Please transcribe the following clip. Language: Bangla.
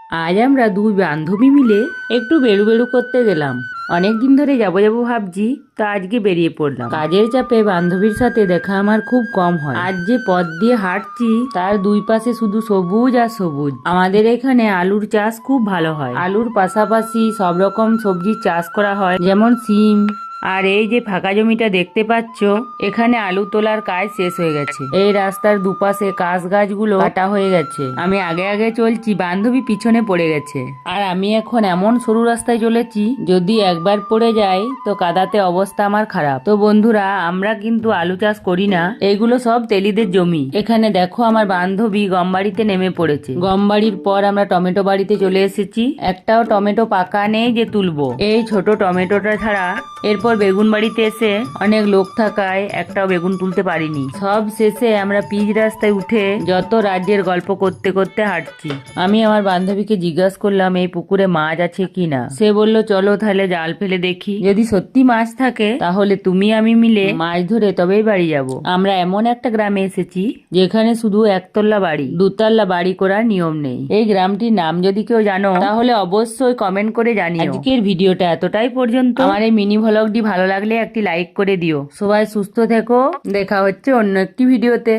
আজ আমরা দুই বান্ধবী মিলে একটু বেরু বেরু করতে গেলাম। অনেকদিন ধরে যাবো যাবো ভাবছি, তো আজকে বেরিয়ে পড়লাম। কাজের চাপে বান্ধবীর সাথে দেখা আমার খুব কম হয়। আজ যে পথ দিয়ে হাঁটছি তার দুই পাশে শুধু সবুজ আর সবুজ। আমাদের এখানে আলুর চাষ খুব ভালো হয়। আলুর পাশাপাশি সব রকম সবজির চাষ করা হয়, যেমন সিম। আর এই যে ফাঁকা জমিটা দেখতে পাচ্ছ, এখানে আলু তোলার কাজ শেষ হয়ে গেছে। এই রাস্তার দুপাশে কাশ গাছগুলো কাটা হয়ে গেছে। আমি আগে আগে চলছি, বান্ধবী পিছনে পড়ে গেছে। আর আমি এখন এমন সরু রাস্তায় চলেছি, যদি একবার পড়ে যাই তো কাদাতে অবস্থা আমার খারাপ। তো বন্ধুরা, আমরা কিন্তু আলু চাষ করি না, এইগুলো সব তেলিদের জমি। এখানে দেখো আমার বান্ধবী গম বাড়িতে নেমে পড়েছে। গম বাড়ির পর আমরা টমেটো বাড়িতে চলে এসেছি। একটাও টমেটো পাকা নেই যে তুলবো। এই ছোট টমেটোটা ছাড়া এরপর বেগুন বাড়িতে এসে অনেক লোক থাকায় একটাও বেগুন তুলতে পারিনি। সব শেষে আমরা পিচ রাস্তায় উঠে যত রাজ্যের গল্প করতে করতে হাঁটছি। আমি আমার বান্ধবীকে জিজ্ঞাসা করলাম এই পুকুরে মাছ আছে কিনা। সে বলল চলো তাহলে জাল ফেলে দেখি, যদি সত্যি মাছ থাকে তাহলে তুমি আমি মিলে মাছ ধরে তবেই বাড়ি যাব। আমরা এমন একটা গ্রামে এসেছি যেখানে শুধু একতলা বাড়ি, দুতলা বাড়ি করার নিয়ম নেই। এই গ্রামটির নাম যদি কেউ জানো তাহলে অবশ্যই কমেন্ট করে জানিও। আজকের ভিডিওটা এতটাই পর্যন্ত। আমার এই মিনি ভ্লগটি ভালো লাগলে একটি লাইক করে দিও। সবাই সুস্থ থেকো, দেখা হচ্ছে অন্য একটি ভিডিওতে।